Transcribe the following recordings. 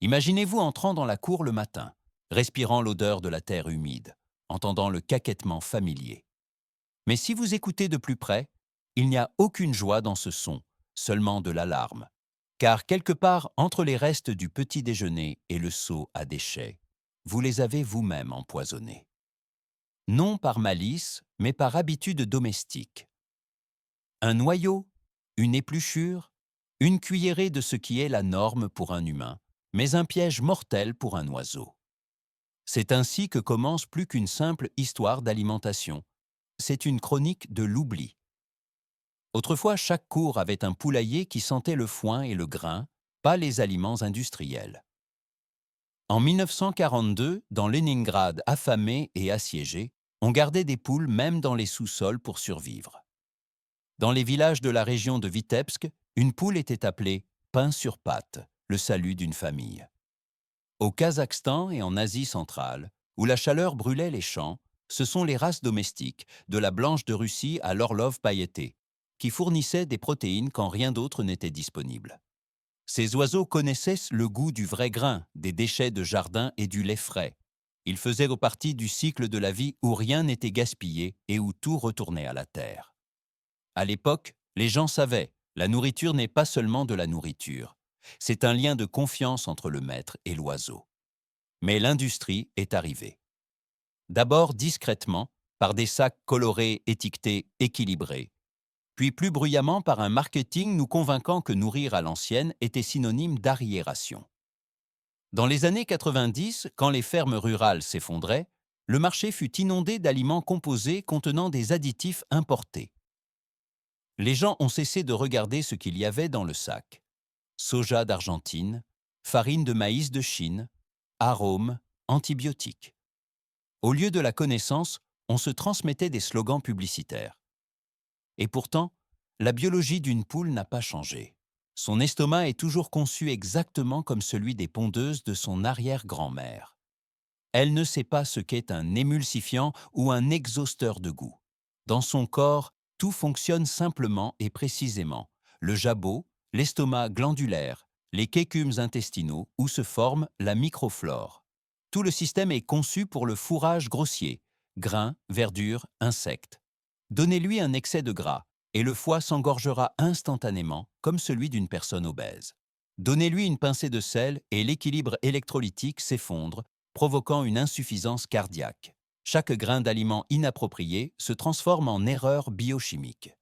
Imaginez-vous entrant dans la cour le matin, respirant l'odeur de la terre humide, entendant le caquettement familier. Mais si vous écoutez de plus près, il n'y a aucune joie dans ce son, seulement de l'alarme. Car quelque part entre les restes du petit déjeuner et le seau à déchets, vous les avez vous-même empoisonnés. Non par malice, mais par habitude domestique. Un noyau, une épluchure, une cuillerée de ce qui est la norme pour un humain, mais un piège mortel pour un oiseau. C'est ainsi que commence plus qu'une simple histoire d'alimentation. C'est une chronique de l'oubli. Autrefois, chaque cour avait un poulailler qui sentait le foin et le grain, pas les aliments industriels. En 1942, dans Leningrad affamé et assiégé, on gardait des poules même dans les sous-sols pour survivre. Dans les villages de la région de Vitebsk, une poule était appelée « pain sur patte », le salut d'une famille. Au Kazakhstan et en Asie centrale, où la chaleur brûlait les champs, ce sont les races domestiques, de la blanche de Russie à l'Orlov pailleté, qui fournissaient des protéines quand rien d'autre n'était disponible. Ces oiseaux connaissaient le goût du vrai grain, des déchets de jardin et du lait frais. Ils faisaient partie du cycle de la vie où rien n'était gaspillé et où tout retournait à la terre. À l'époque, les gens savaient, la nourriture n'est pas seulement de la nourriture. C'est un lien de confiance entre le maître et l'oiseau. Mais l'industrie est arrivée. D'abord discrètement, par des sacs colorés, étiquetés, équilibrés. Puis plus bruyamment par un marketing nous convainquant que nourrir à l'ancienne était synonyme d'arriération. Dans les années 90, quand les fermes rurales s'effondraient, le marché fut inondé d'aliments composés contenant des additifs importés. Les gens ont cessé de regarder ce qu'il y avait dans le sac. Soja d'Argentine, farine de maïs de Chine, arômes, antibiotiques. Au lieu de la connaissance, on se transmettait des slogans publicitaires. Et pourtant, la biologie d'une poule n'a pas changé. Son estomac est toujours conçu exactement comme celui des pondeuses de son arrière-grand-mère. Elle ne sait pas ce qu'est un émulsifiant ou un exhausteur de goût. Dans son corps, tout fonctionne simplement et précisément. Le jabot, l'estomac glandulaire, les kécumes intestinaux où se forme la microflore. Tout le système est conçu pour le fourrage grossier, grains, verdures, insectes. Donnez-lui un excès de gras, et le foie s'engorgera instantanément, comme celui d'une personne obèse. Donnez-lui une pincée de sel et l'équilibre électrolytique s'effondre, provoquant une insuffisance cardiaque. Chaque grain d'aliment inapproprié se transforme en erreur biochimique.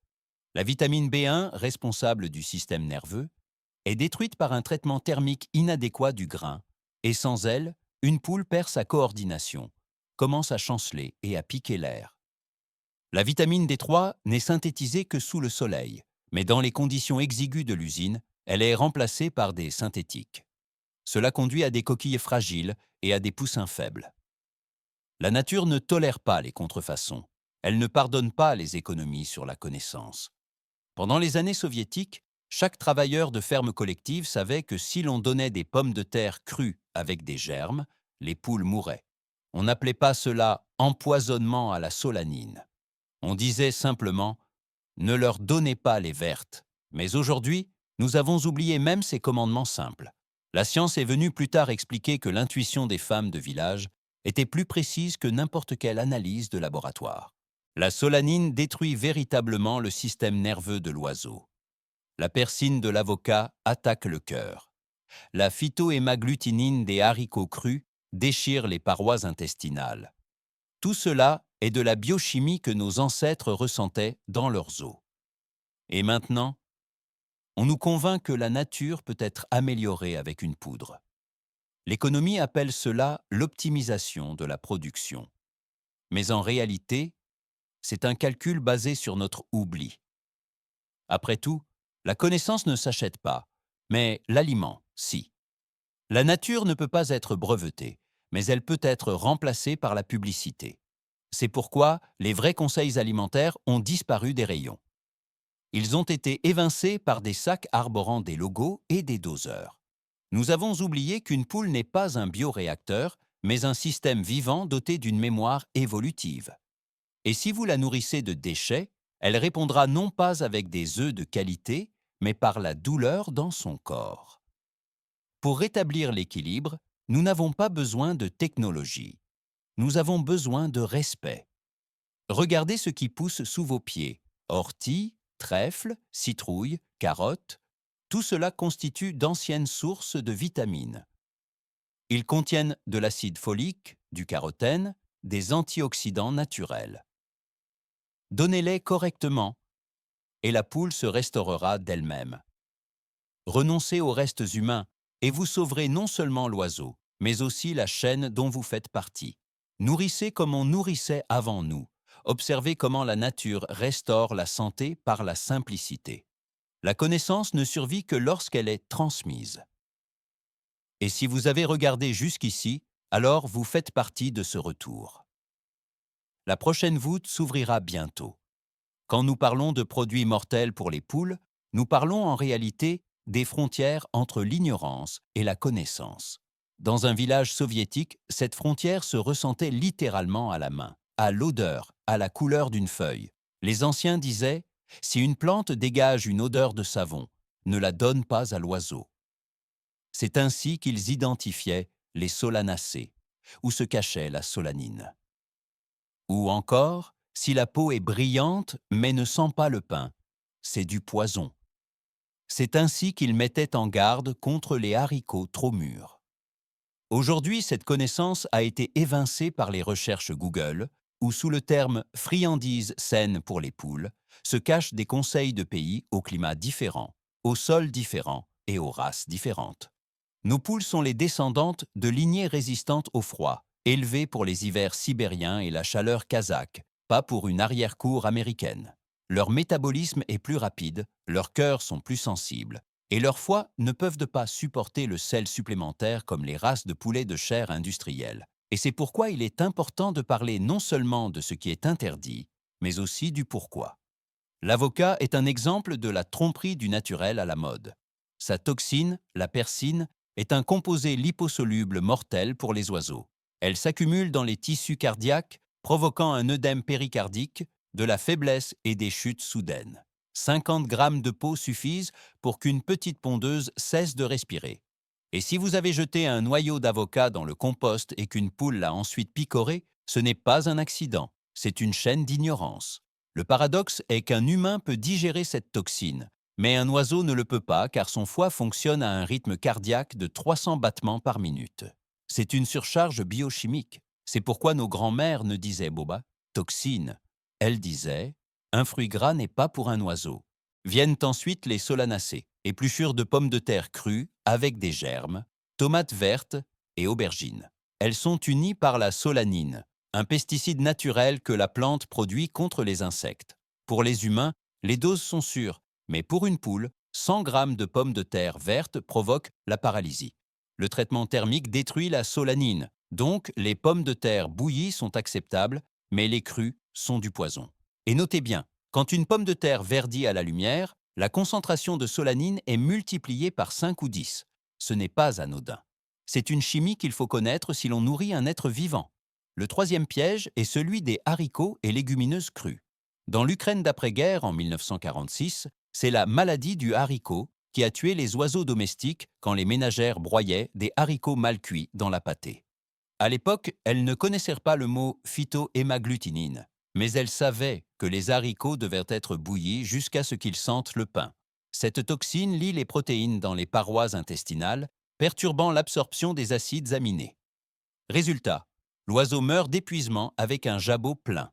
La vitamine B1, responsable du système nerveux, est détruite par un traitement thermique inadéquat du grain, et sans elle, une poule perd sa coordination, commence à chanceler et à piquer l'air. La vitamine D3 n'est synthétisée que sous le soleil, mais dans les conditions exiguës de l'usine, elle est remplacée par des synthétiques. Cela conduit à des coquilles fragiles et à des poussins faibles. La nature ne tolère pas les contrefaçons. Elle ne pardonne pas les économies sur la connaissance. Pendant les années soviétiques, chaque travailleur de ferme collective savait que si l'on donnait des pommes de terre crues avec des germes, les poules mouraient. On n'appelait pas cela empoisonnement à la solanine. On disait simplement « ne leur donnez pas les vertes ». Mais aujourd'hui, nous avons oublié même ces commandements simples. La science est venue plus tard expliquer que l'intuition des femmes de village était plus précise que n'importe quelle analyse de laboratoire. La solanine détruit véritablement le système nerveux de l'oiseau. La persine de l'avocat attaque le cœur. La phytohémagglutinine des haricots crus déchire les parois intestinales. Tout cela est de la biochimie que nos ancêtres ressentaient dans leurs os. Et maintenant, on nous convainc que la nature peut être améliorée avec une poudre. L'économie appelle cela l'optimisation de la production. Mais en réalité, c'est un calcul basé sur notre oubli. Après tout, la connaissance ne s'achète pas, mais l'aliment, si. La nature ne peut pas être brevetée, mais elle peut être remplacée par la publicité. C'est pourquoi les vrais conseils alimentaires ont disparu des rayons. Ils ont été évincés par des sacs arborant des logos et des doseurs. Nous avons oublié qu'une poule n'est pas un bioréacteur, mais un système vivant doté d'une mémoire évolutive. Et si vous la nourrissez de déchets, elle répondra non pas avec des œufs de qualité, mais par la douleur dans son corps. Pour rétablir l'équilibre, nous n'avons pas besoin de technologie. Nous avons besoin de respect. Regardez ce qui pousse sous vos pieds. Orties, trèfles, citrouilles, carottes, tout cela constitue d'anciennes sources de vitamines. Ils contiennent de l'acide folique, du carotène, des antioxydants naturels. Donnez-les correctement et la poule se restaurera d'elle-même. Renoncez aux restes humains et vous sauverez non seulement l'oiseau, mais aussi la chaîne dont vous faites partie. Nourrissez comme on nourrissait avant nous. Observez comment la nature restaure la santé par la simplicité. La connaissance ne survit que lorsqu'elle est transmise. Et si vous avez regardé jusqu'ici, alors vous faites partie de ce retour. La prochaine voûte s'ouvrira bientôt. Quand nous parlons de produits mortels pour les poules, nous parlons en réalité des frontières entre l'ignorance et la connaissance. Dans un village soviétique, cette frontière se ressentait littéralement à la main, à l'odeur, à la couleur d'une feuille. Les anciens disaient « Si une plante dégage une odeur de savon, ne la donne pas à l'oiseau ». C'est ainsi qu'ils identifiaient les solanacées, où se cachait la solanine. Ou encore, si la peau est brillante mais ne sent pas le pain, c'est du poison. C'est ainsi qu'ils mettaient en garde contre les haricots trop mûrs. Aujourd'hui, cette connaissance a été évincée par les recherches Google, où sous le terme « friandises saines pour les poules » se cachent des conseils de pays aux climats différents, aux sols différents et aux races différentes. Nos poules sont les descendantes de lignées résistantes au froid, élevées pour les hivers sibériens et la chaleur kazakh, pas pour une arrière-cour américaine. Leur métabolisme est plus rapide, leurs cœurs sont plus sensibles, et leurs foies ne peuvent pas supporter le sel supplémentaire comme les races de poulets de chair industrielle. Et c'est pourquoi il est important de parler non seulement de ce qui est interdit, mais aussi du pourquoi. L'avocat est un exemple de la tromperie du naturel à la mode. Sa toxine, la persine, est un composé liposoluble mortel pour les oiseaux. Elle s'accumule dans les tissus cardiaques, provoquant un œdème péricardique, de la faiblesse et des chutes soudaines. 50 grammes de peau suffisent pour qu'une petite pondeuse cesse de respirer. Et si vous avez jeté un noyau d'avocat dans le compost et qu'une poule l'a ensuite picoré, ce n'est pas un accident, c'est une chaîne d'ignorance. Le paradoxe est qu'un humain peut digérer cette toxine, mais un oiseau ne le peut pas car son foie fonctionne à un rythme cardiaque de 300 battements par minute. C'est une surcharge biochimique. C'est pourquoi nos grands-mères ne disaient boba, toxine. Elles disaient un fruit gras n'est pas pour un oiseau. Viennent ensuite les solanacées, épluchures de pommes de terre crues avec des germes, tomates vertes et aubergines. Elles sont unies par la solanine, un pesticide naturel que la plante produit contre les insectes. Pour les humains, les doses sont sûres, mais pour une poule, 100 grammes de pommes de terre vertes provoquent la paralysie. Le traitement thermique détruit la solanine, donc les pommes de terre bouillies sont acceptables, mais les crues sont du poison. Et notez bien, quand une pomme de terre verdit à la lumière, la concentration de solanine est multipliée par 5 ou 10. Ce n'est pas anodin. C'est une chimie qu'il faut connaître si l'on nourrit un être vivant. Le troisième piège est celui des haricots et légumineuses crues. Dans l'Ukraine d'après-guerre, en 1946, c'est la maladie du haricot qui a tué les oiseaux domestiques quand les ménagères broyaient des haricots mal cuits dans la pâtée. À l'époque, elles ne connaissaient pas le mot phytohémagglutinine, mais elles savaient que les haricots devaient être bouillis jusqu'à ce qu'ils sentent le pain. Cette toxine lie les protéines dans les parois intestinales, perturbant l'absorption des acides aminés. Résultat, l'oiseau meurt d'épuisement avec un jabot plein.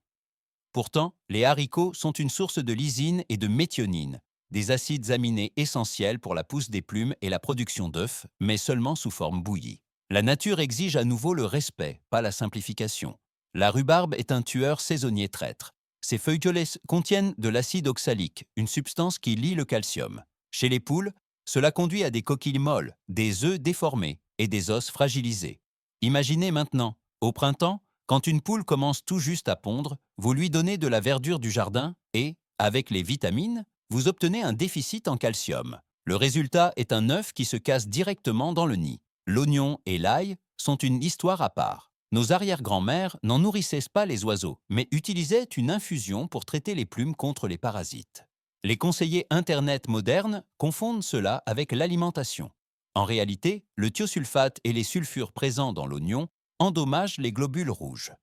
Pourtant, les haricots sont une source de lysine et de méthionine, des acides aminés essentiels pour la pousse des plumes et la production d'œufs, mais seulement sous forme bouillie. La nature exige à nouveau le respect, pas la simplification. La rhubarbe est un tueur saisonnier traître. Ses feuilles contiennent de l'acide oxalique, une substance qui lie le calcium. Chez les poules, cela conduit à des coquilles molles, des œufs déformés et des os fragilisés. Imaginez maintenant, au printemps, quand une poule commence tout juste à pondre, vous lui donnez de la verdure du jardin et, avec les vitamines, vous obtenez un déficit en calcium. Le résultat est un œuf qui se casse directement dans le nid. L'oignon et l'ail sont une histoire à part. Nos arrière-grand-mères n'en nourrissaient pas les oiseaux, mais utilisaient une infusion pour traiter les plumes contre les parasites. Les conseillers Internet modernes confondent cela avec l'alimentation. En réalité, le thiosulfate et les sulfures présents dans l'oignon endommagent les globules rouges.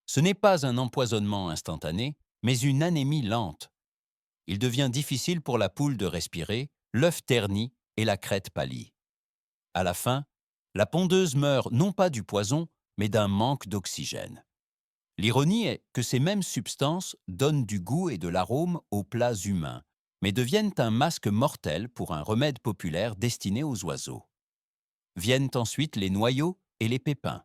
Ce n'est pas un empoisonnement instantané, mais une anémie lente. Il devient difficile pour la poule de respirer, l'œuf ternit et la crête pâlit. À la fin, la pondeuse meurt non pas du poison, mais d'un manque d'oxygène. L'ironie est que ces mêmes substances donnent du goût et de l'arôme aux plats humains, mais deviennent un masque mortel pour un remède populaire destiné aux oiseaux. Viennent ensuite les noyaux et les pépins.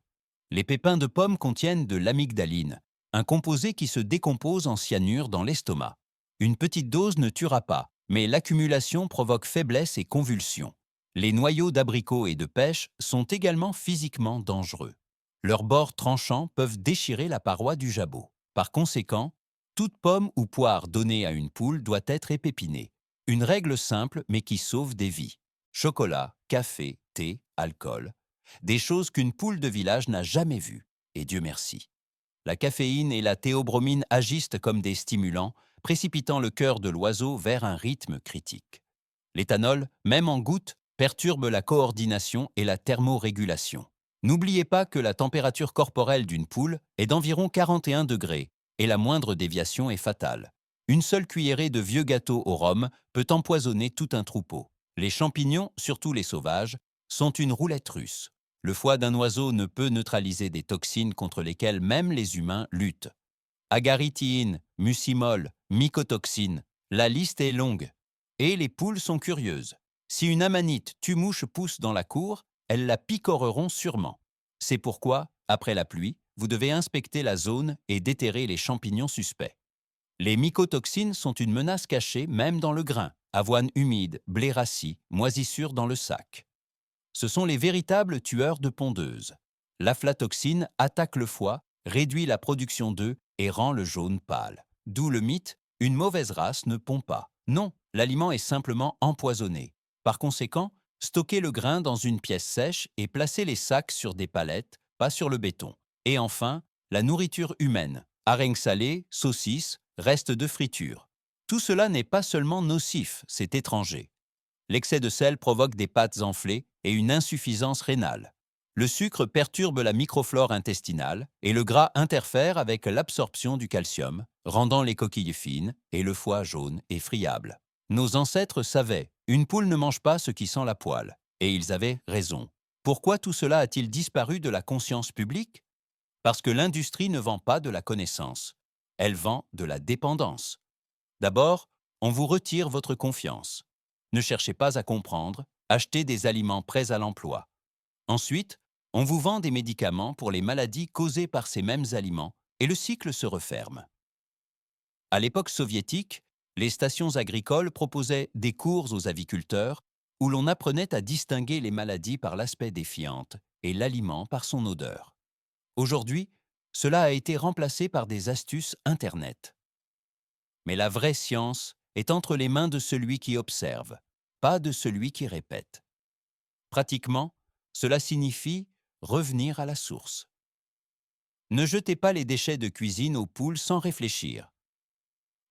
Les pépins de pommes contiennent de l'amygdaline, un composé qui se décompose en cyanure dans l'estomac. Une petite dose ne tuera pas, mais l'accumulation provoque faiblesse et convulsions. Les noyaux d'abricot et de pêche sont également physiquement dangereux. Leurs bords tranchants peuvent déchirer la paroi du jabot. Par conséquent, toute pomme ou poire donnée à une poule doit être épépinée. Une règle simple mais qui sauve des vies. Chocolat, café, thé, alcool. Des choses qu'une poule de village n'a jamais vues. Et Dieu merci. La caféine et la théobromine agissent comme des stimulants, précipitant le cœur de l'oiseau vers un rythme critique. L'éthanol, même en gouttes, perturbe la coordination et la thermorégulation. N'oubliez pas que la température corporelle d'une poule est d'environ 41 degrés et la moindre déviation est fatale. Une seule cuillerée de vieux gâteau au rhum peut empoisonner tout un troupeau. Les champignons, surtout les sauvages, sont une roulette russe. Le foie d'un oiseau ne peut neutraliser des toxines contre lesquelles même les humains luttent. Agarithine, mucimol, mycotoxines, la liste est longue. Et les poules sont curieuses. Si une amanite tue-mouche pousse dans la cour, elles la picoreront sûrement. C'est pourquoi, après la pluie, vous devez inspecter la zone et déterrer les champignons suspects. Les mycotoxines sont une menace cachée même dans le grain, avoine humide, blé rassis, moisissure dans le sac. Ce sont les véritables tueurs de pondeuses. L'aflatoxine attaque le foie, réduit la production d'œufs et rend le jaune pâle. D'où le mythe, une mauvaise race ne pond pas. Non, l'aliment est simplement empoisonné. Par conséquent, stockez le grain dans une pièce sèche et placez les sacs sur des palettes, pas sur le béton. Et enfin, la nourriture humaine. Harengs salés, saucisses, restes de friture. Tout cela n'est pas seulement nocif, c'est étranger. L'excès de sel provoque des pâtes enflées et une insuffisance rénale. Le sucre perturbe la microflore intestinale et le gras interfère avec l'absorption du calcium, rendant les coquilles fines et le foie jaune et friable. Nos ancêtres savaient, une poule ne mange pas ce qui sent la poêle. Et ils avaient raison. Pourquoi tout cela a-t-il disparu de la conscience publique? Parce que l'industrie ne vend pas de la connaissance. Elle vend de la dépendance. D'abord, on vous retire votre confiance. Ne cherchez pas à comprendre, achetez des aliments prêts à l'emploi. Ensuite, on vous vend des médicaments pour les maladies causées par ces mêmes aliments et le cycle se referme. À l'époque soviétique, les stations agricoles proposaient des cours aux aviculteurs où l'on apprenait à distinguer les maladies par l'aspect des fientes et l'aliment par son odeur. Aujourd'hui, cela a été remplacé par des astuces Internet. Mais la vraie science est entre les mains de celui qui observe, pas de celui qui répète. Pratiquement, cela signifie revenir à la source. Ne jetez pas les déchets de cuisine aux poules sans réfléchir.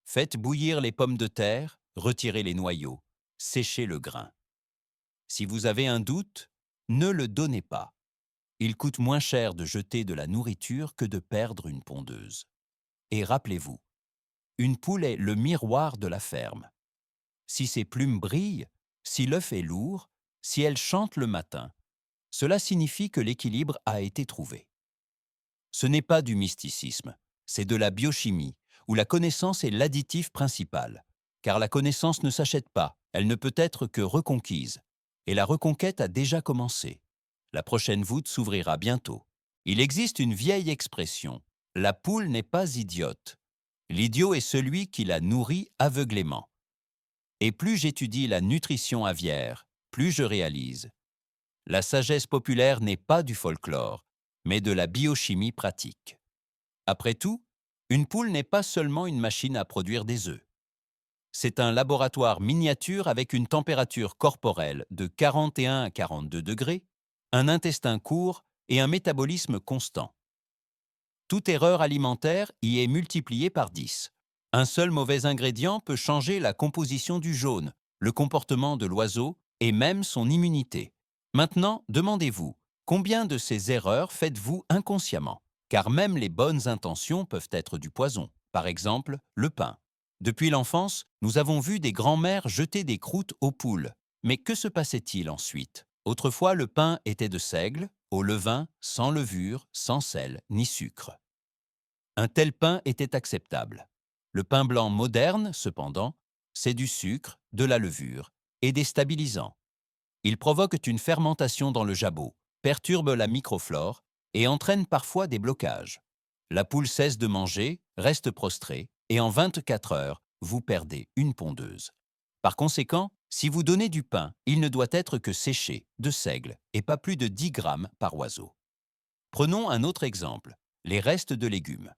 Faites bouillir les pommes de terre, retirez les noyaux, séchez le grain. Si vous avez un doute, ne le donnez pas. Il coûte moins cher de jeter de la nourriture que de perdre une pondeuse. Et rappelez-vous, une poule est le miroir de la ferme. Si ses plumes brillent, si l'œuf est lourd, si elle chante le matin, cela signifie que l'équilibre a été trouvé. Ce n'est pas du mysticisme, c'est de la biochimie, où la connaissance est l'additif principal. Car la connaissance ne s'achète pas, elle ne peut être que reconquise. Et la reconquête a déjà commencé. La prochaine voûte s'ouvrira bientôt. Il existe une vieille expression, la poule n'est pas idiote. L'idiot est celui qui la nourrit aveuglément. Et plus j'étudie la nutrition aviaire, plus je réalise. La sagesse populaire n'est pas du folklore, mais de la biochimie pratique. Après tout, une poule n'est pas seulement une machine à produire des œufs. C'est un laboratoire miniature avec une température corporelle de 41 à 42 degrés, un intestin court et un métabolisme constant. Toute erreur alimentaire y est multipliée par 10. Un seul mauvais ingrédient peut changer la composition du jaune, le comportement de l'oiseau et même son immunité. Maintenant, demandez-vous, combien de ces erreurs faites-vous inconsciemment? Car même les bonnes intentions peuvent être du poison. Par exemple, le pain. Depuis l'enfance, nous avons vu des grands-mères jeter des croûtes aux poules. Mais que se passait-il ensuite? Autrefois, le pain était de seigle, au levain, sans levure, sans sel ni sucre. Un tel pain était acceptable. Le pain blanc moderne, cependant, c'est du sucre, de la levure et des stabilisants. Ils provoquent une fermentation dans le jabot, perturbent la microflore et entraînent parfois des blocages. La poule cesse de manger, reste prostrée, et en 24 heures, vous perdez une pondeuse. Par conséquent, si vous donnez du pain, il ne doit être que séché, de seigle, et pas plus de 10 grammes par oiseau. Prenons un autre exemple, les restes de légumes.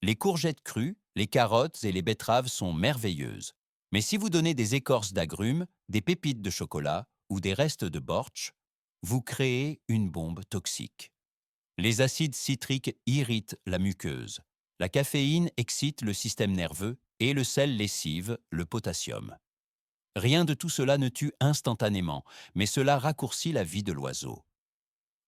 Les courgettes crues, les carottes et les betteraves sont merveilleuses. Mais si vous donnez des écorces d'agrumes, des pépites de chocolat ou des restes de bortsch, vous créez une bombe toxique. Les acides citriques irritent la muqueuse. La caféine excite le système nerveux et le sel lessive le potassium. Rien de tout cela ne tue instantanément, mais cela raccourcit la vie de l'oiseau.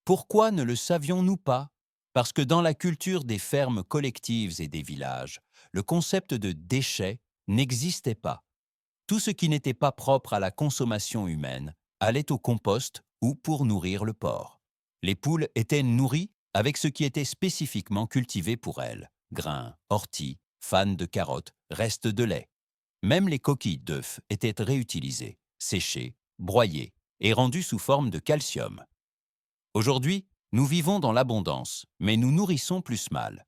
Pourquoi ne le savions-nous pas? Parce que dans la culture des fermes collectives et des villages, le concept de déchets n'existait pas. Tout ce qui n'était pas propre à la consommation humaine allait au compost ou pour nourrir le porc. Les poules étaient nourries avec ce qui était spécifiquement cultivé pour elles, grains, orties, fans de carottes, restes de lait. Même les coquilles d'œufs étaient réutilisées, séchées, broyées et rendues sous forme de calcium. Aujourd'hui, nous vivons dans l'abondance, mais nous nourrissons plus mal.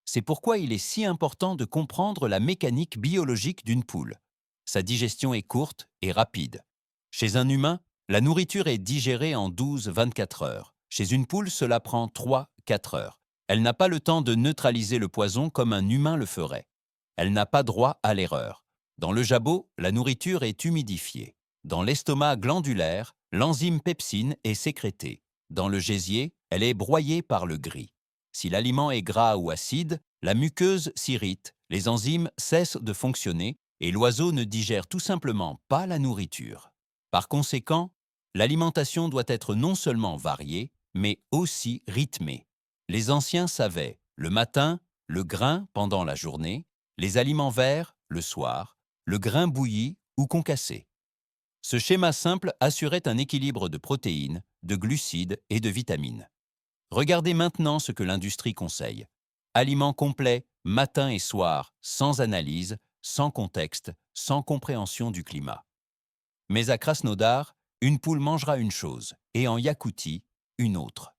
C'est pourquoi il est si important de comprendre la mécanique biologique d'une poule. Sa digestion est courte et rapide. Chez un humain, la nourriture est digérée en 12-24 heures. Chez une poule, cela prend 3-4 heures. Elle n'a pas le temps de neutraliser le poison comme un humain le ferait. Elle n'a pas droit à l'erreur. Dans le jabot, la nourriture est humidifiée. Dans l'estomac glandulaire, l'enzyme pepsine est sécrétée. Dans le gésier, elle est broyée par le gris. Si l'aliment est gras ou acide, la muqueuse s'irrite, les enzymes cessent de fonctionner et l'oiseau ne digère tout simplement pas la nourriture. Par conséquent, l'alimentation doit être non seulement variée, mais aussi rythmée. Les anciens savaient, le matin, le grain pendant la journée, les aliments verts le soir, le grain bouilli ou concassé. Ce schéma simple assurait un équilibre de protéines, de glucides et de vitamines. Regardez maintenant ce que l'industrie conseille. Aliments complets, matin et soir, sans analyse, sans contexte, sans compréhension du climat. Mais à Krasnodar, une poule mangera une chose, et en Yakoutie, une autre.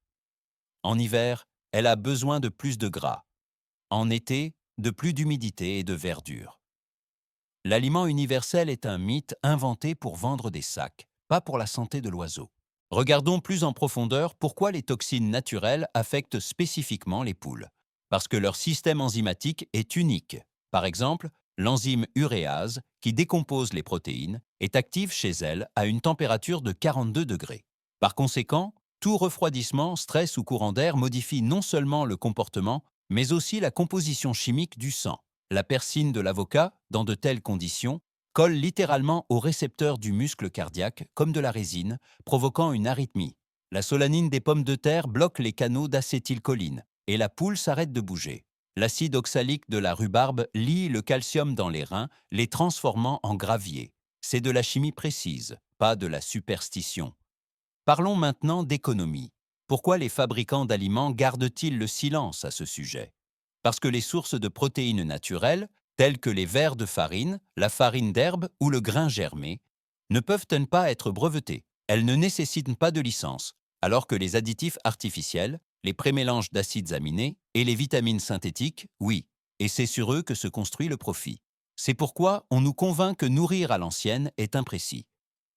En hiver, elle a besoin de plus de gras. En été, de plus d'humidité et de verdure. L'aliment universel est un mythe inventé pour vendre des sacs, pas pour la santé de l'oiseau. Regardons plus en profondeur pourquoi les toxines naturelles affectent spécifiquement les poules. Parce que leur système enzymatique est unique. Par exemple, l'enzyme uréase, qui décompose les protéines, est active chez elles à une température de 42 degrés. Par conséquent, tout refroidissement, stress ou courant d'air modifie non seulement le comportement, mais aussi la composition chimique du sang. La persine de l'avocat, dans de telles conditions, colle littéralement aux récepteurs du muscle cardiaque, comme de la résine, provoquant une arythmie. La solanine des pommes de terre bloque les canaux d'acétylcholine, et la poule s'arrête de bouger. L'acide oxalique de la rhubarbe lie le calcium dans les reins, les transformant en gravier. C'est de la chimie précise, pas de la superstition. Parlons maintenant d'économie. Pourquoi les fabricants d'aliments gardent-ils le silence à ce sujet? Parce que les sources de protéines naturelles, telles que les vers de farine, la farine d'herbe ou le grain germé, ne peuvent pas être brevetées. Elles ne nécessitent pas de licence, alors que les additifs artificiels, les prémélanges d'acides aminés et les vitamines synthétiques, oui, et c'est sur eux que se construit le profit. C'est pourquoi on nous convainc que nourrir à l'ancienne est imprécis.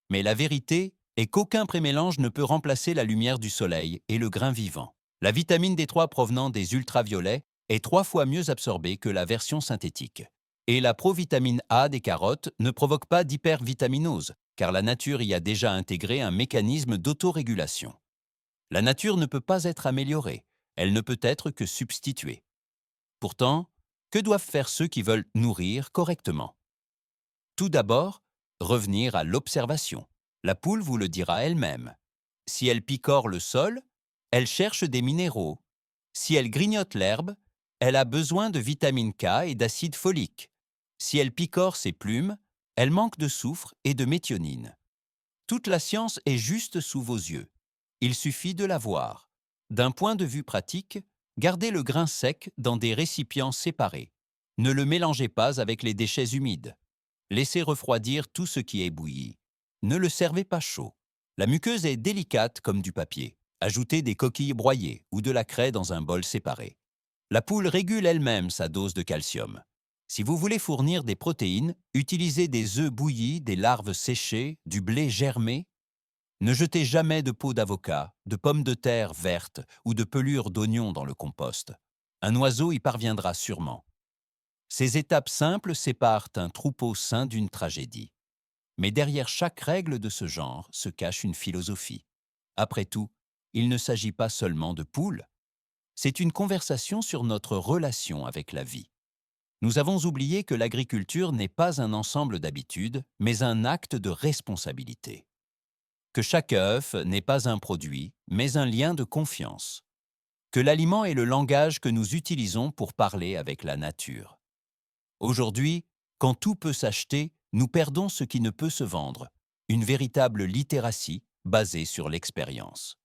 Mais la vérité est qu'aucun prémélange ne peut remplacer la lumière du soleil et le grain vivant. La vitamine D3 provenant des ultraviolets est 3 fois mieux absorbée que la version synthétique. Et la provitamine A des carottes ne provoque pas d'hypervitaminose, car la nature y a déjà intégré un mécanisme d'autorégulation. La nature ne peut pas être améliorée, elle ne peut être que substituée. Pourtant, que doivent faire ceux qui veulent nourrir correctement? Tout d'abord, revenir à l'observation. La poule vous le dira elle-même. Si elle picore le sol, elle cherche des minéraux. Si elle grignote l'herbe, elle a besoin de vitamine K et d'acide folique. Si elle picore ses plumes, elle manque de soufre et de méthionine. Toute la science est juste sous vos yeux. Il suffit de la voir. D'un point de vue pratique, gardez le grain sec dans des récipients séparés. Ne le mélangez pas avec les déchets humides. Laissez refroidir tout ce qui est bouilli. Ne le servez pas chaud. La muqueuse est délicate comme du papier. Ajoutez des coquilles broyées ou de la craie dans un bol séparé. La poule régule elle-même sa dose de calcium. Si vous voulez fournir des protéines, utilisez des œufs bouillis, des larves séchées, du blé germé. Ne jetez jamais de peau d'avocat, de pommes de terre vertes ou de pelures d'oignon dans le compost. Un oiseau y parviendra sûrement. Ces étapes simples séparent un troupeau sain d'une tragédie. Mais derrière chaque règle de ce genre se cache une philosophie. Après tout, il ne s'agit pas seulement de poules. C'est une conversation sur notre relation avec la vie. Nous avons oublié que l'agriculture n'est pas un ensemble d'habitudes, mais un acte de responsabilité. Que chaque œuf n'est pas un produit, mais un lien de confiance. Que l'aliment est le langage que nous utilisons pour parler avec la nature. Aujourd'hui, quand tout peut s'acheter, nous perdons ce qui ne peut se vendre, une véritable littératie basée sur l'expérience.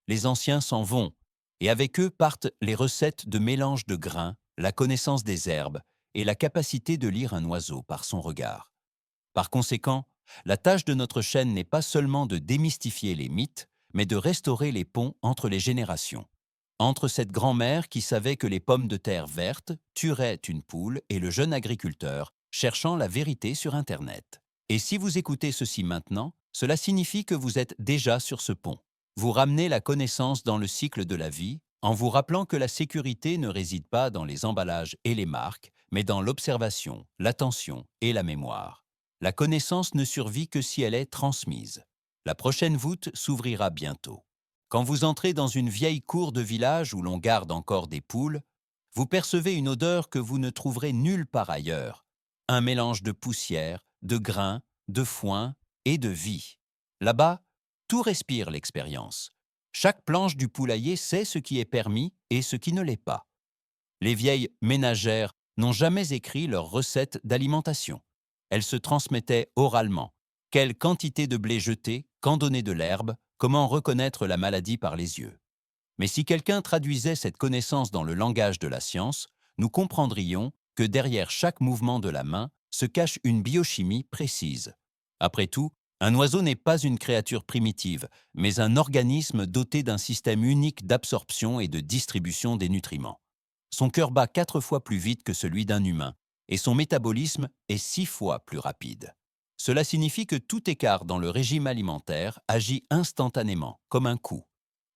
Les anciens s'en vont, et avec eux partent les recettes de mélange de grains, la connaissance des herbes et la capacité de lire un oiseau par son regard. Par conséquent, la tâche de notre chaîne n'est pas seulement de démystifier les mythes, mais de restaurer les ponts entre les générations. Entre cette grand-mère qui savait que les pommes de terre vertes tueraient une poule et le jeune agriculteur cherchant la vérité sur Internet. Et si vous écoutez ceci maintenant, cela signifie que vous êtes déjà sur ce pont. Vous ramenez la connaissance dans le cycle de la vie en vous rappelant que la sécurité ne réside pas dans les emballages et les marques, mais dans l'observation, l'attention et la mémoire. La connaissance ne survit que si elle est transmise. La prochaine voûte s'ouvrira bientôt. Quand vous entrez dans une vieille cour de village où l'on garde encore des poules, vous percevez une odeur que vous ne trouverez nulle part ailleurs. Un mélange de poussière, de grains, de foin et de vie. Là-bas, tout respire l'expérience. Chaque planche du poulailler sait ce qui est permis et ce qui ne l'est pas. Les vieilles ménagères n'ont jamais écrit leurs recettes d'alimentation. Elles se transmettaient oralement. Quelle quantité de blé jeter, quand donner de l'herbe, comment reconnaître la maladie par les yeux. Mais si quelqu'un traduisait cette connaissance dans le langage de la science, nous comprendrions que derrière chaque mouvement de la main se cache une biochimie précise. Après tout, un oiseau n'est pas une créature primitive, mais un organisme doté d'un système unique d'absorption et de distribution des nutriments. Son cœur bat 4 fois plus vite que celui d'un humain, et son métabolisme est 6 fois plus rapide. Cela signifie que tout écart dans le régime alimentaire agit instantanément, comme un coup.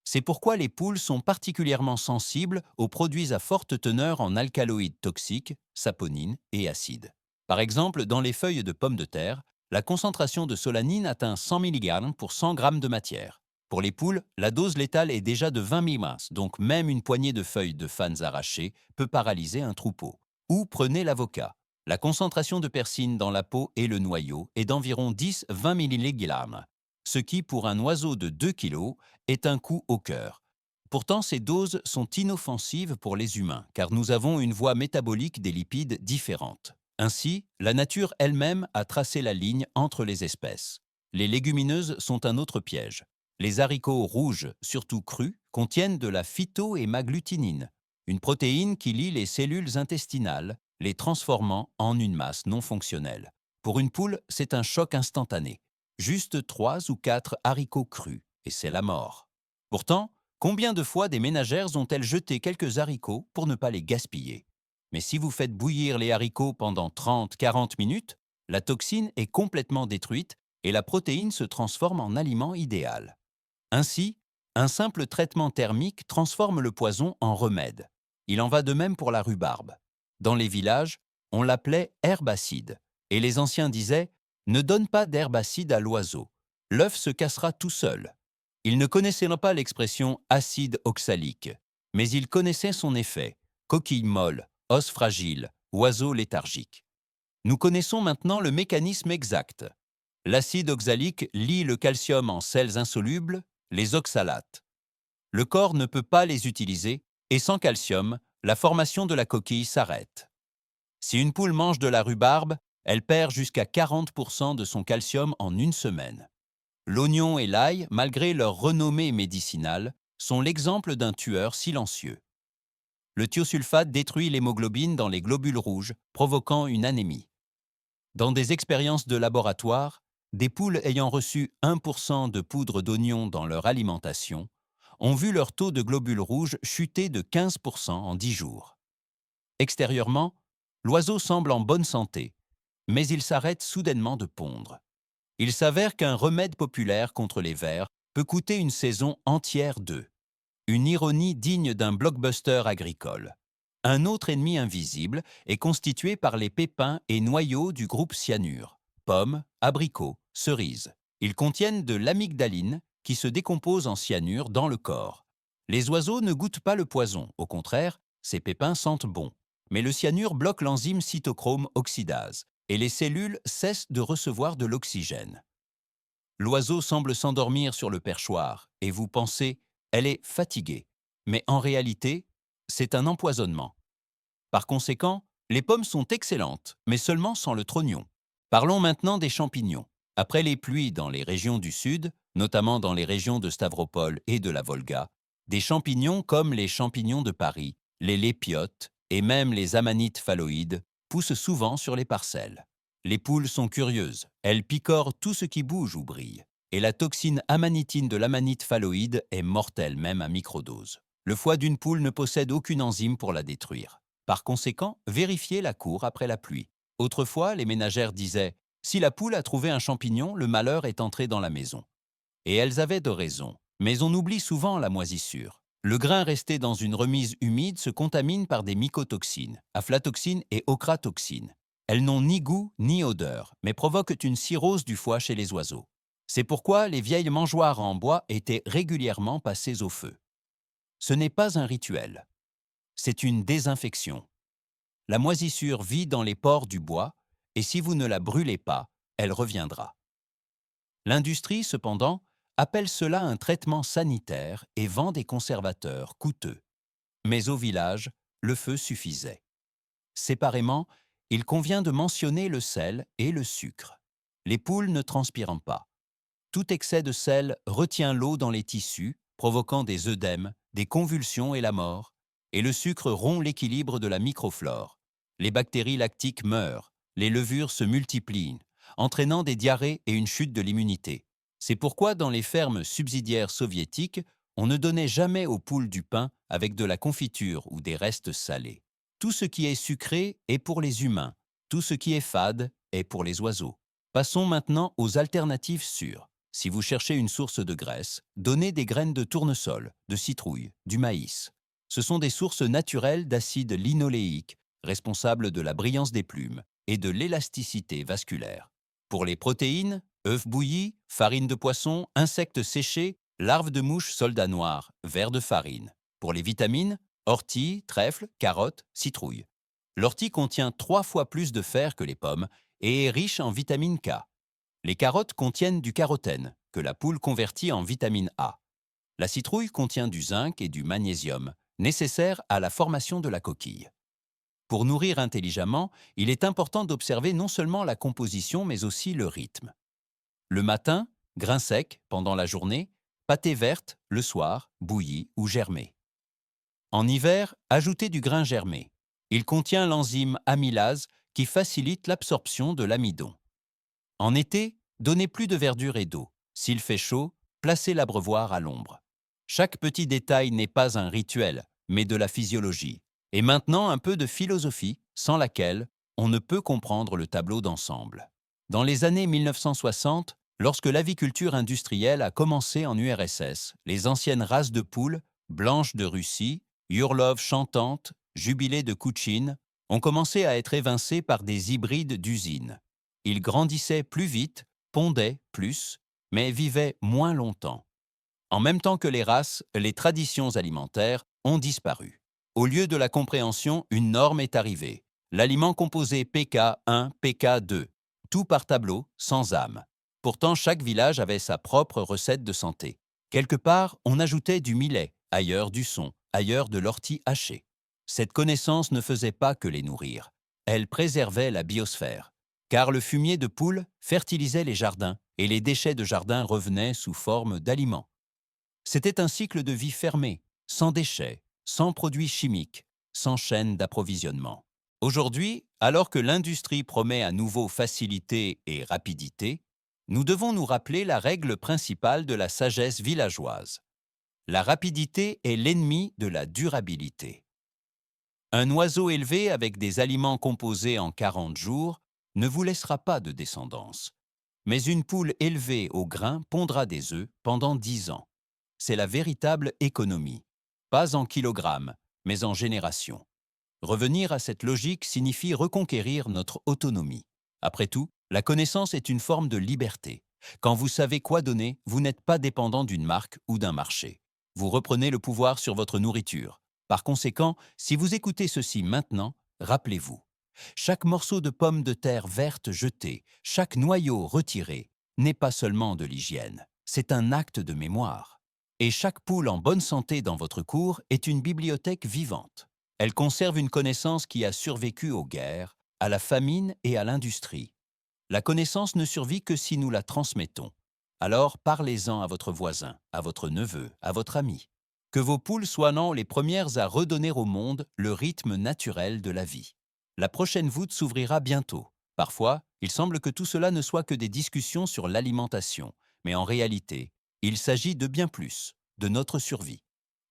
C'est pourquoi les poules sont particulièrement sensibles aux produits à forte teneur en alcaloïdes toxiques, saponine et acides. Par exemple, dans les feuilles de pommes de terre, la concentration de solanine atteint 100 mg pour 100 g de matière. Pour les poules, la dose létale est déjà de 20 mg, donc même une poignée de feuilles de fans arrachées peut paralyser un troupeau. Ou prenez l'avocat. La concentration de persine dans la peau et le noyau est d'environ 10-20 mg, ce qui, pour un oiseau de 2 kg, est un coup au cœur. Pourtant, ces doses sont inoffensives pour les humains, car nous avons une voie métabolique des lipides différente. Ainsi, la nature elle-même a tracé la ligne entre les espèces. Les légumineuses sont un autre piège. Les haricots rouges, surtout crus, contiennent de la phytohémagglutinine, une protéine qui lie les cellules intestinales, les transformant en une masse non fonctionnelle. Pour une poule, c'est un choc instantané. Juste 3 ou 4 haricots crus, et c'est la mort. Pourtant, combien de fois des ménagères ont-elles jeté quelques haricots pour ne pas les gaspiller? Mais si vous faites bouillir les haricots pendant 30-40 minutes, la toxine est complètement détruite et la protéine se transforme en aliment idéal. Ainsi, un simple traitement thermique transforme le poison en remède. Il en va de même pour la rhubarbe. Dans les villages, on l'appelait herbe acide, et les anciens disaient « Ne donne pas d'herbe acide à l'oiseau, l'œuf se cassera tout seul ». Ils ne connaissaient pas l'expression acide oxalique, mais ils connaissaient son effet, coquille molle, os fragile, oiseau léthargique. Nous connaissons maintenant le mécanisme exact. L'acide oxalique lie le calcium en sels insolubles, les oxalates. Le corps ne peut pas les utiliser et sans calcium, la formation de la coquille s'arrête. Si une poule mange de la rhubarbe, elle perd jusqu'à 40% de son calcium en une semaine. L'oignon et l'ail, malgré leur renommée médicinale, sont l'exemple d'un tueur silencieux. Le thiosulfate détruit l'hémoglobine dans les globules rouges, provoquant une anémie. Dans des expériences de laboratoire, des poules ayant reçu 1% de poudre d'oignon dans leur alimentation ont vu leur taux de globules rouges chuter de 15% en 10 jours. Extérieurement, l'oiseau semble en bonne santé, mais il s'arrête soudainement de pondre. Il s'avère qu'un remède populaire contre les vers peut coûter une saison entière d'œufs. Une ironie digne d'un blockbuster agricole. Un autre ennemi invisible est constitué par les pépins et noyaux du groupe cyanure, pommes, abricots, cerises. Ils contiennent de l'amygdaline qui se décompose en cyanure dans le corps. Les oiseaux ne goûtent pas le poison, au contraire, ces pépins sentent bon. Mais le cyanure bloque l'enzyme cytochrome oxydase et les cellules cessent de recevoir de l'oxygène. L'oiseau semble s'endormir sur le perchoir et vous pensez « elle est fatiguée ». Mais en réalité, c'est un empoisonnement. Par conséquent, les pommes sont excellentes, mais seulement sans le trognon. Parlons maintenant des champignons. Après les pluies dans les régions du sud, notamment dans les régions de Stavropol et de la Volga, des champignons comme les champignons de Paris, les lépiotes et même les amanites phalloïdes poussent souvent sur les parcelles. Les poules sont curieuses, elles picorent tout ce qui bouge ou brille. Et la toxine amanitine de l'amanite phalloïde est mortelle même à microdose. Le foie d'une poule ne possède aucune enzyme pour la détruire. Par conséquent, vérifiez la cour après la pluie. Autrefois, les ménagères disaient « si la poule a trouvé un champignon, le malheur est entré dans la maison ». Et elles avaient de raison, mais on oublie souvent la moisissure. Le grain resté dans une remise humide se contamine par des mycotoxines, aflatoxines et ochratoxines. Elles n'ont ni goût ni odeur, mais provoquent une cirrhose du foie chez les oiseaux. C'est pourquoi les vieilles mangeoires en bois étaient régulièrement passées au feu. Ce n'est pas un rituel, c'est une désinfection. La moisissure vit dans les pores du bois, et si vous ne la brûlez pas, elle reviendra. L'industrie, cependant, appelle cela un traitement sanitaire et vend des conservateurs coûteux. Mais au village, le feu suffisait. Séparément, il convient de mentionner le sel et le sucre. Les poules ne transpirent pas. Tout excès de sel retient l'eau dans les tissus, provoquant des œdèmes, des convulsions et la mort, et le sucre rompt l'équilibre de la microflore. Les bactéries lactiques meurent, les levures se multiplient, entraînant des diarrhées et une chute de l'immunité. C'est pourquoi dans les fermes subsidiaires soviétiques, on ne donnait jamais aux poules du pain avec de la confiture ou des restes salés. Tout ce qui est sucré est pour les humains, tout ce qui est fade est pour les oiseaux. Passons maintenant aux alternatives sûres. Si vous cherchez une source de graisse, donnez des graines de tournesol, de citrouille, du maïs. Ce sont des sources naturelles d'acide linoléique, responsables de la brillance des plumes et de l'élasticité vasculaire. Pour les protéines, œufs bouillis, farine de poisson, insectes séchés, larves de mouches, soldats noirs, vers de farine. Pour les vitamines, ortie, trèfle, carottes, citrouille. L'ortie contient 3 fois plus de fer que les pommes et est riche en vitamine K. Les carottes contiennent du carotène, que la poule convertit en vitamine A. La citrouille contient du zinc et du magnésium, nécessaires à la formation de la coquille. Pour nourrir intelligemment, il est important d'observer non seulement la composition, mais aussi le rythme. Le matin, grain sec pendant la journée, pâtée verte le soir, bouillie ou germée. En hiver, ajoutez du grain germé. Il contient l'enzyme amylase qui facilite l'absorption de l'amidon. En été, donnez plus de verdure et d'eau. S'il fait chaud, placez l'abreuvoir à l'ombre. Chaque petit détail n'est pas un rituel, mais de la physiologie. Et maintenant, un peu de philosophie, sans laquelle on ne peut comprendre le tableau d'ensemble. Dans les années 1960, lorsque l'aviculture industrielle a commencé en URSS, les anciennes races de poules, blanches de Russie, Yurlov chantantes, jubilées de Kouchine, ont commencé à être évincées par des hybrides d'usines. Ils grandissaient plus vite, pondaient plus, mais vivaient moins longtemps. En même temps que les races, les traditions alimentaires ont disparu. Au lieu de la compréhension, une norme est arrivée. L'aliment composé PK1, PK2, tout par tableau, sans âme. Pourtant, chaque village avait sa propre recette de santé. Quelque part, on ajoutait du millet, ailleurs du son, ailleurs de l'ortie hachée. Cette connaissance ne faisait pas que les nourrir. Elle préservait la biosphère. Car le fumier de poule fertilisait les jardins et les déchets de jardin revenaient sous forme d'aliments. C'était un cycle de vie fermé, sans déchets, sans produits chimiques, sans chaîne d'approvisionnement. Aujourd'hui, alors que l'industrie promet à nouveau facilité et rapidité, nous devons nous rappeler la règle principale de la sagesse villageoise. La rapidité est l'ennemi de la durabilité. Un oiseau élevé avec des aliments composés en 40 jours ne vous laissera pas de descendance. Mais une poule élevée au grain pondra des œufs pendant 10 ans. C'est la véritable économie, pas en kilogrammes, mais en générations. Revenir à cette logique signifie reconquérir notre autonomie. Après tout, la connaissance est une forme de liberté. Quand vous savez quoi donner, vous n'êtes pas dépendant d'une marque ou d'un marché. Vous reprenez le pouvoir sur votre nourriture. Par conséquent, si vous écoutez ceci maintenant, rappelez-vous. Chaque morceau de pomme de terre verte jeté, chaque noyau retiré, n'est pas seulement de l'hygiène, c'est un acte de mémoire. Et chaque poule en bonne santé dans votre cour est une bibliothèque vivante. Elle conserve une connaissance qui a survécu aux guerres, à la famine et à l'industrie. La connaissance ne survit que si nous la transmettons. Alors parlez-en à votre voisin, à votre neveu, à votre ami. Que vos poules soient non les premières à redonner au monde le rythme naturel de la vie. La prochaine voûte s'ouvrira bientôt. Parfois, il semble que tout cela ne soit que des discussions sur l'alimentation, mais en réalité, il s'agit de bien plus, de notre survie.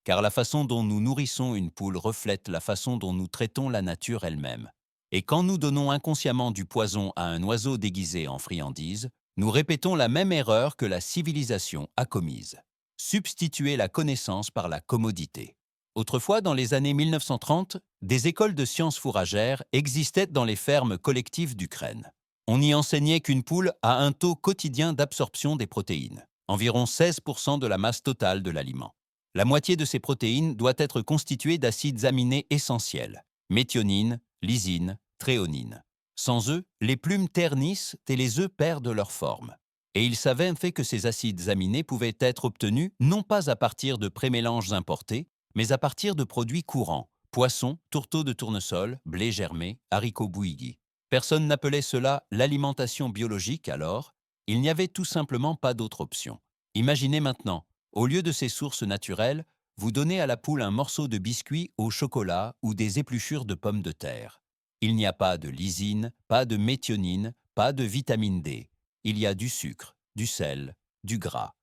Car la façon dont nous nourrissons une poule reflète la façon dont nous traitons la nature elle-même. Et quand nous donnons inconsciemment du poison à un oiseau déguisé en friandise, nous répétons la même erreur que la civilisation a commise. Substituer la connaissance par la commodité. Autrefois, dans les années 1930, des écoles de sciences fourragères existaient dans les fermes collectives d'Ukraine. On y enseignait qu'une poule a un taux quotidien d'absorption des protéines, environ 16% de la masse totale de l'aliment. La moitié de ces protéines doit être constituée d'acides aminés essentiels, méthionine, lysine, tréonine. Sans eux, les plumes ternissent et les œufs perdent leur forme. Et il savait en fait que ces acides aminés pouvaient être obtenus non pas à partir de prémélanges importés, mais à partir de produits courants, poissons, tourteaux de tournesol, blé germé, haricots bouillis. Personne n'appelait cela l'alimentation biologique alors, il n'y avait tout simplement pas d'autre option. Imaginez maintenant, au lieu de ces sources naturelles, vous donnez à la poule un morceau de biscuit au chocolat ou des épluchures de pommes de terre. Il n'y a pas de lysine, pas de méthionine, pas de vitamine D. Il y a du sucre, du sel, du gras.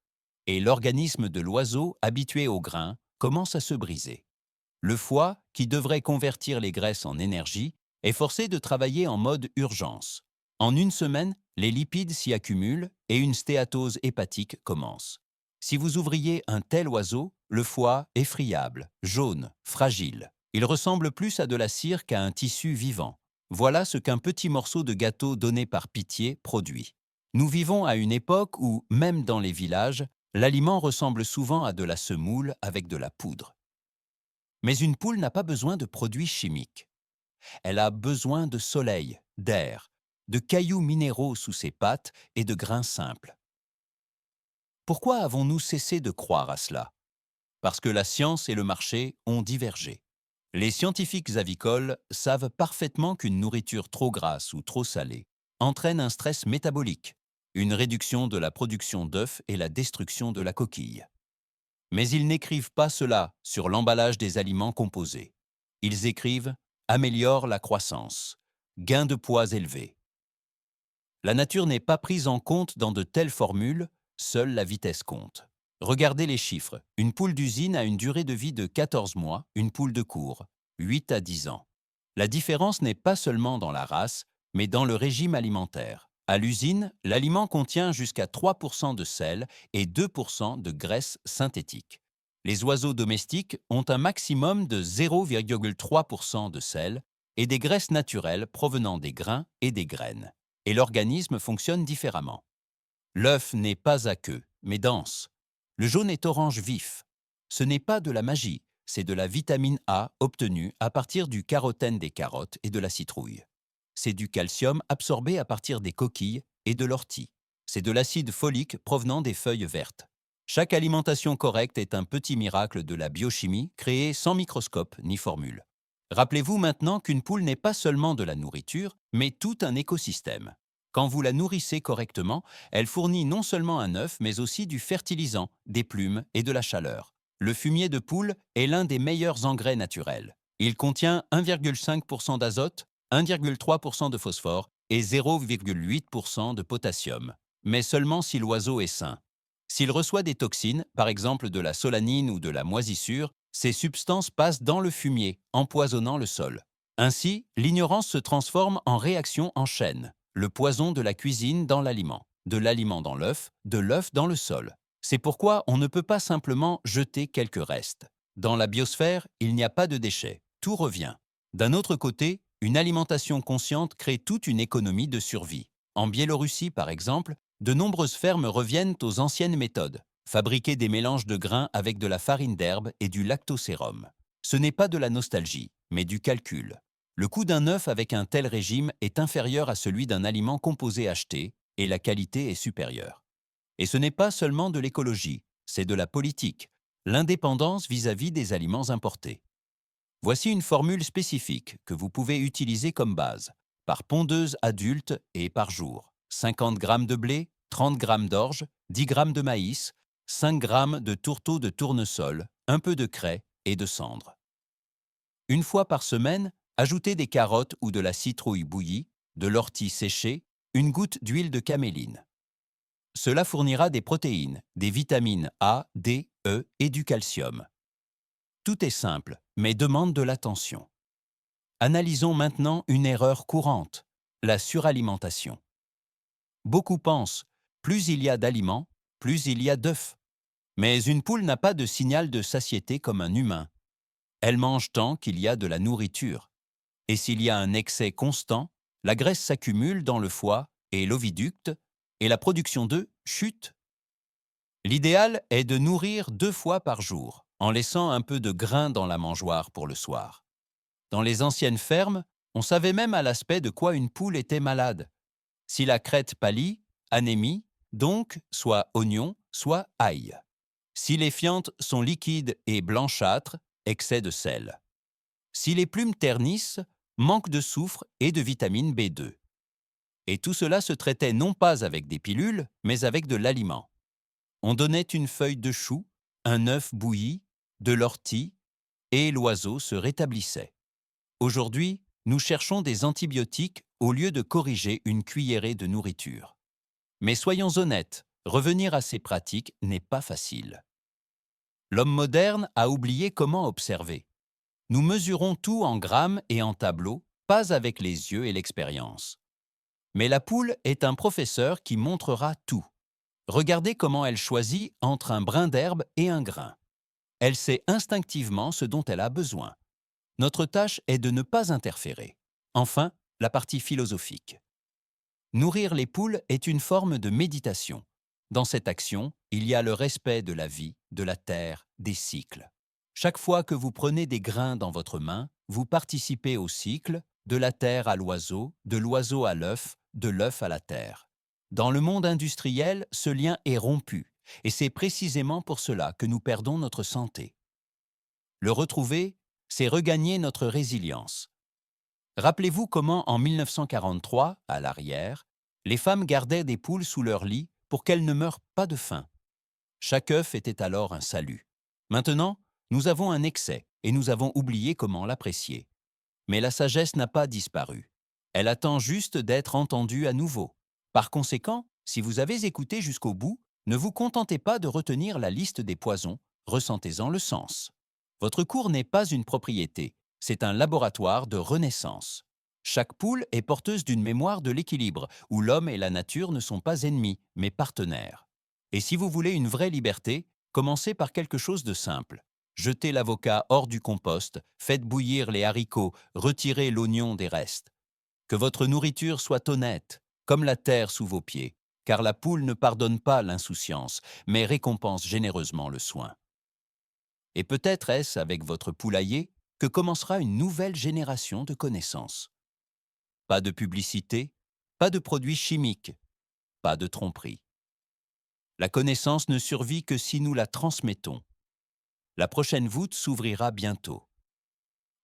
Et l'organisme de l'oiseau, habitué au grain, commence à se briser. Le foie, qui devrait convertir les graisses en énergie, est forcé de travailler en mode urgence. En une semaine, les lipides s'y accumulent et une stéatose hépatique commence. Si vous ouvriez un tel oiseau, le foie est friable, jaune, fragile. Il ressemble plus à de la cire qu'à un tissu vivant. Voilà ce qu'un petit morceau de gâteau donné par pitié produit. Nous vivons à une époque où, même dans les villages, l'aliment ressemble souvent à de la semoule avec de la poudre. Mais une poule n'a pas besoin de produits chimiques. Elle a besoin de soleil, d'air, de cailloux minéraux sous ses pattes et de grains simples. Pourquoi avons-nous cessé de croire à cela? Parce que la science et le marché ont divergé. Les scientifiques avicoles savent parfaitement qu'une nourriture trop grasse ou trop salée entraîne un stress métabolique, une réduction de la production d'œufs et la destruction de la coquille. Mais ils n'écrivent pas cela sur l'emballage des aliments composés. Ils écrivent « améliore la croissance »,« gain de poids élevé ». La nature n'est pas prise en compte dans de telles formules, seule la vitesse compte. Regardez les chiffres. Une poule d'usine a une durée de vie de 14 mois, une poule de cour, 8 à 10 ans. La différence n'est pas seulement dans la race, mais dans le régime alimentaire. À l'usine, l'aliment contient jusqu'à 3% de sel et 2% de graisse synthétique. Les oiseaux domestiques ont un maximum de 0,3% de sel et des graisses naturelles provenant des grains et des graines. Et l'organisme fonctionne différemment. L'œuf n'est pas à queue, mais dense. Le jaune est orange vif. Ce n'est pas de la magie, c'est de la vitamine A obtenue à partir du carotène des carottes et de la citrouille. C'est du calcium absorbé à partir des coquilles et de l'ortie. C'est de l'acide folique provenant des feuilles vertes. Chaque alimentation correcte est un petit miracle de la biochimie créé sans microscope ni formule. Rappelez-vous maintenant qu'une poule n'est pas seulement de la nourriture, mais tout un écosystème. Quand vous la nourrissez correctement, elle fournit non seulement un œuf, mais aussi du fertilisant, des plumes et de la chaleur. Le fumier de poule est l'un des meilleurs engrais naturels. Il contient 1,5% d'azote, 1,3% de phosphore et 0,8% de potassium, mais seulement si l'oiseau est sain. S'il reçoit des toxines, par exemple de la solanine ou de la moisissure, ces substances passent dans le fumier, empoisonnant le sol. Ainsi, l'ignorance se transforme en réaction en chaîne. Le poison de la cuisine dans l'aliment, de l'aliment dans l'œuf, de l'œuf dans le sol. C'est pourquoi on ne peut pas simplement jeter quelques restes. Dans la biosphère, il n'y a pas de déchets, tout revient. D'un autre côté, une alimentation consciente crée toute une économie de survie. En Biélorussie, par exemple, de nombreuses fermes reviennent aux anciennes méthodes. Fabriquer des mélanges de grains avec de la farine d'herbe et du lactosérum. Ce n'est pas de la nostalgie, mais du calcul. Le coût d'un œuf avec un tel régime est inférieur à celui d'un aliment composé acheté, et la qualité est supérieure. Et ce n'est pas seulement de l'écologie, c'est de la politique, l'indépendance vis-à-vis des aliments importés. Voici une formule spécifique que vous pouvez utiliser comme base, par pondeuse adulte et par jour. 50 g de blé, 30 g d'orge, 10 g de maïs, 5 g de tourteau de tournesol, un peu de craie et de cendre. Une fois par semaine, ajoutez des carottes ou de la citrouille bouillie, de l'ortie séchée, une goutte d'huile de caméline. Cela fournira des protéines, des vitamines A, D, E et du calcium. Tout est simple, mais demande de l'attention. Analysons maintenant une erreur courante, la suralimentation. Beaucoup pensent, plus il y a d'aliments, plus il y a d'œufs. Mais une poule n'a pas de signal de satiété comme un humain. Elle mange tant qu'il y a de la nourriture. Et s'il y a un excès constant, la graisse s'accumule dans le foie et l'oviducte, et la production d'œufs chute. L'idéal est de nourrir 2 fois par jour, en laissant un peu de grain dans la mangeoire pour le soir. Dans les anciennes fermes, on savait même à l'aspect de quoi une poule était malade. Si la crête pâlit, anémie, donc soit oignon, soit ail. Si les fientes sont liquides et blanchâtres, excès de sel. Si les plumes ternissent, manque de soufre et de vitamine B2. Et tout cela se traitait non pas avec des pilules, mais avec de l'aliment. On donnait une feuille de chou, un œuf bouilli, de l'ortie, et l'oiseau se rétablissait. Aujourd'hui, nous cherchons des antibiotiques au lieu de corriger une cuillerée de nourriture. Mais soyons honnêtes, revenir à ces pratiques n'est pas facile. L'homme moderne a oublié comment observer. Nous mesurons tout en grammes et en tableaux, pas avec les yeux et l'expérience. Mais la poule est un professeur qui montrera tout. Regardez comment elle choisit entre un brin d'herbe et un grain. Elle sait instinctivement ce dont elle a besoin. Notre tâche est de ne pas interférer. Enfin, la partie philosophique. Nourrir les poules est une forme de méditation. Dans cette action, il y a le respect de la vie, de la terre, des cycles. Chaque fois que vous prenez des grains dans votre main, vous participez au cycle, de la terre à l'oiseau, de l'oiseau à l'œuf, de l'œuf à la terre. Dans le monde industriel, ce lien est rompu, et c'est précisément pour cela que nous perdons notre santé. Le retrouver, c'est regagner notre résilience. Rappelez-vous comment, en 1943, à l'arrière, les femmes gardaient des poules sous leur lit pour qu'elles ne meurent pas de faim. Chaque œuf était alors un salut. Maintenant, nous avons un excès et nous avons oublié comment l'apprécier. Mais la sagesse n'a pas disparu. Elle attend juste d'être entendue à nouveau. Par conséquent, si vous avez écouté jusqu'au bout, ne vous contentez pas de retenir la liste des poisons, ressentez-en le sens. Votre cours n'est pas une propriété, c'est un laboratoire de renaissance. Chaque poule est porteuse d'une mémoire de l'équilibre, où l'homme et la nature ne sont pas ennemis, mais partenaires. Et si vous voulez une vraie liberté, commencez par quelque chose de simple. Jetez l'avocat hors du compost, faites bouillir les haricots, retirez l'oignon des restes. Que votre nourriture soit honnête, comme la terre sous vos pieds, car la poule ne pardonne pas l'insouciance, mais récompense généreusement le soin. Et peut-être est-ce avec votre poulailler que commencera une nouvelle génération de connaissances. Pas de publicité, pas de produits chimiques, pas de tromperie. La connaissance ne survit que si nous la transmettons. La prochaine voûte s'ouvrira bientôt.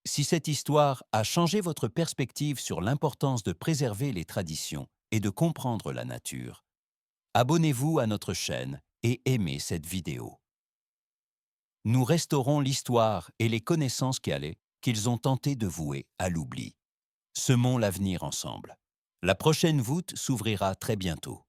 Si cette histoire a changé votre perspective sur l'importance de préserver les traditions et de comprendre la nature, abonnez-vous à notre chaîne et aimez cette vidéo. Nous restaurons l'histoire et les connaissances qu'ils ont tenté de vouer à l'oubli. Semons l'avenir ensemble. La prochaine voûte s'ouvrira très bientôt.